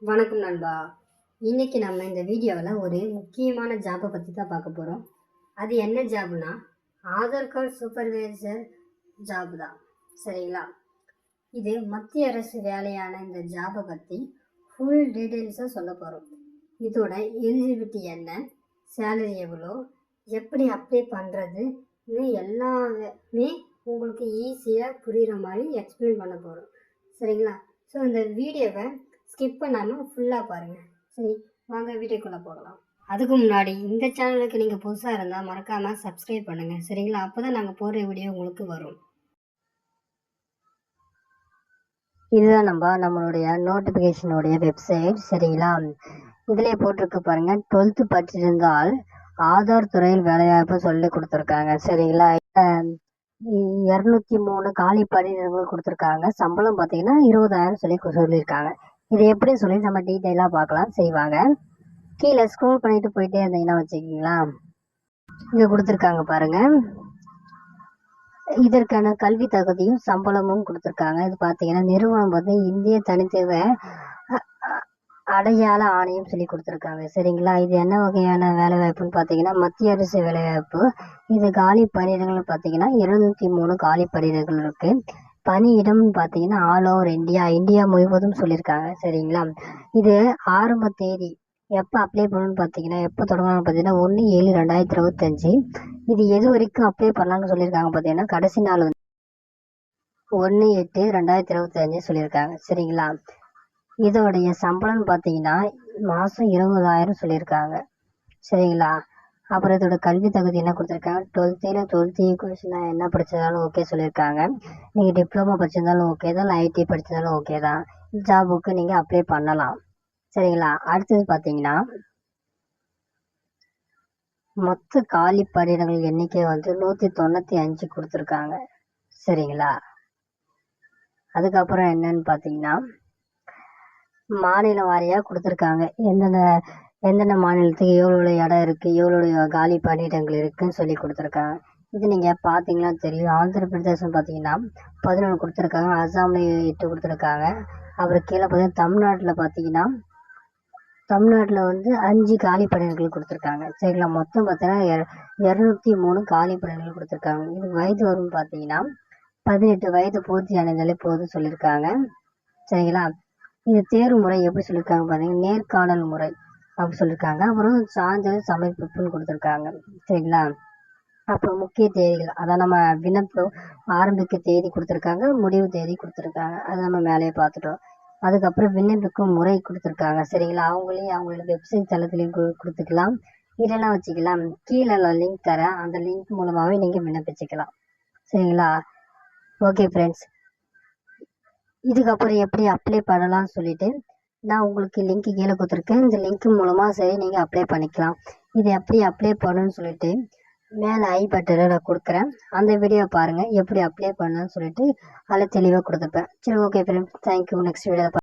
வணக்கம் நண்பா. இன்னைக்கு நம்ம இந்த வீடியோவில் ஒரு முக்கியமான ஜாப்பை பற்றி தான் பார்க்க போகிறோம். அது என்ன Jaffna Aadhaar card supervisor job தான். சரிங்களா? இது மத்திய அரசு வேலையான இந்த ஜாப்பை பற்றி ஃபுல் டீட்டெயில்ஸாக சொல்ல போகிறோம். இதோட எலிஜிபிலிட்டி என்ன, சேலரி எவ்வளோ, எப்படி அப்ளை பண்ணுறதுன்னு எல்லாமே உங்களுக்கு ஈஸியாக புரிகிற மாதிரி எக்ஸ்பிளைன் பண்ண போகிறோம். சரிங்களா? ஸோ இந்த வீடியோவை ஸ்கிப் பண்ணாமல் ஃபுல்லாக பாருங்கள். சரி, வாங்க வீடியோக்குள்ளே போகலாம். அதுக்கு முன்னாடி இந்த சேனலுக்கு நீங்கள் புதுசாக இருந்தால் மறக்காமல் சப்ஸ்கிரைப் பண்ணுங்கள். சரிங்களா? அப்போ தான் நாங்கள் போடுற வீடியோ உங்களுக்கு வரும். இதுதான் நம்மளுடைய நோட்டிஃபிகேஷனுடைய வெப்சைட். சரிங்களா? இதிலே போட்டிருக்கு பாருங்கள், 12th படிச்சிருந்தால் ஆதார் துறையில் வேலைவாய்ப்பு சொல்லி கொடுத்துருக்காங்க. சரிங்களா? 203 காலி பணியிடங்கள் கொடுத்துருக்காங்க. சம்பளம் பார்த்தீங்கன்னா 20,000 சொல்லியிருக்காங்க. இது எப்படி சொல்லி நம்ம டீட்டெயிலாக பார்க்கலாம். செய்வாங்க. கீழே ஸ்க்ரோல் பண்ணிட்டு போயிட்டே இருந்தீங்கன்னா வச்சுக்கிங்களா, இங்கே கொடுத்துருக்காங்க பாருங்க. இதற்கான கல்வி தகுதியும் சம்பளமும் கொடுத்துருக்காங்க. இது பார்த்தீங்கன்னா நிறுவனம் வந்து இந்திய தனித்துவ அடையாள ஆணையம் சொல்லி கொடுத்துருக்காங்க. சரிங்களா? இது என்ன வகையான வேலை வாய்ப்புன்னு பார்த்தீங்கன்னா மத்திய அரசு வேலைவாய்ப்பு. இது காலி பணியிடங்கள் பார்த்தீங்கன்னா 203 காலி பணியிடங்கள் இருக்கு. பணியிடம் பார்த்தீங்கன்னா ஆல் ஓவர் இந்தியா முழுவதும் சொல்லியிருக்காங்க. சரிங்களா? இது ஆரம்ப தேதி எப்போ அப்ளை பண்ணணும்னு பார்த்தீங்கன்னா, எப்போ தொடங்கணும்னு பார்த்தீங்கன்னா 1/7/2025. இது எது வரைக்கும் அப்ளை பண்ணலாம்னு சொல்லியிருக்காங்க பார்த்தீங்கன்னா, கடைசி நாள் வந்து 1/8/2025 சொல்லியிருக்காங்க. சரிங்களா? இதோடைய சம்பளம்னு பார்த்தீங்கன்னா மாதம் 20,000 சொல்லியிருக்காங்க. சரிங்களா? அப்புறம் இதோட கல்வி தகுதி என்ன கொடுத்துருக்காங்க, 12th ஈக்குவேஷன் என்ன படிச்சிருந்தாலும் ஓகே சொல்லியிருக்காங்க. நீங்கள் டிப்ளமோ படிச்சிருந்தாலும் ஓகே தான், இல்லை ஐடி படிச்சிருந்தாலும் ஓகே தான். ஜாபுக்கு நீங்கள் அப்ளை பண்ணலாம். சரிங்களா? அடுத்தது பார்த்தீங்கன்னா மொத்த காலி பணியிடங்கள் எண்ணிக்கை வந்து 195 கொடுத்துருக்காங்க. சரிங்களா? அதுக்கப்புறம் என்னன்னு பார்த்தீங்கன்னா மாநில வாரியாக கொடுத்துருக்காங்க. எந்தெந்த மாநிலத்துக்கு எவ்வளோ இடம் இருக்குது, எவ்வளோ காலி பணியிடங்கள் இருக்குதுன்னு சொல்லி கொடுத்துருக்காங்க. இது நீங்கள் பார்த்தீங்கன்னா தெரியும். ஆந்திர பிரதேசம் பார்த்தீங்கன்னா 11 கொடுத்துருக்காங்க. அசாமில் 8 கொடுத்துருக்காங்க. அப்புறம் கீழே பார்த்தீங்கன்னா தமிழ்நாட்டில் வந்து 5 காலி பணியிடங்கள் கொடுத்துருக்காங்க. சரிங்களா? மொத்தம் பார்த்தீங்கன்னா 203 காலி பணியிடங்கள் கொடுத்துருக்காங்க. இது வயது வரும் பார்த்தீங்கன்னா 18 வயது பூர்த்தி அடைந்தாலே போதும் சொல்லியிருக்காங்க. சரிங்களா? இது தேர்வு முறை எப்படி சொல்லியிருக்காங்க பார்த்தீங்கன்னா நேர்காணல் முறை அப்படி சொல்லியிருக்காங்க. அப்புறம் சான்றிதழ் சமர்ப்பிப்புன்னு கொடுத்துருக்காங்க. சரிங்களா? அப்புறம் முக்கிய தேதிகள், அதான் நம்ம விண்ணப்பம் ஆரம்பிக்க தேதி கொடுத்துருக்காங்க, முடிவு தேதி கொடுத்துருக்காங்க. அதை நம்ம மேலேயே பார்த்துட்டோம். அதுக்கப்புறம் விண்ணப்பிக்கும் முறை கொடுத்துருக்காங்க. சரிங்களா? அவங்களோட வெப்சைட் தளத்துலையும் கொடுத்துக்கலாம், இல்லைன்னா வச்சுக்கலாம். கீழே லிங்க் தரேன், அந்த லிங்க் மூலமாகவே நீங்கள் விண்ணப்பிச்சுக்கலாம். சரிங்களா? ஓகே ஃப்ரெண்ட்ஸ், இதுக்கப்புறம் எப்படி அப்ளை பண்ணலாம்னு சொல்லிட்டு நான் உங்களுக்கு லிங்க் கீழே கொடுத்துருக்கேன். இந்த லிங்க் மூலமாக சரி நீங்கள் அப்ளை பண்ணிக்கலாம். இது எப்படி அப்ளை பண்ணணும்னு சொல்லிட்டு மேலே ஐ பட்டனில் நான் கொடுக்குறேன். அந்த வீடியோ பாருங்கள், எப்படி அப்ளை பண்ணணும்னு சொல்லிட்டு அதில் தெளிவாக கொடுத்துருப்பேன். சரி, okay friends, thank you. Next video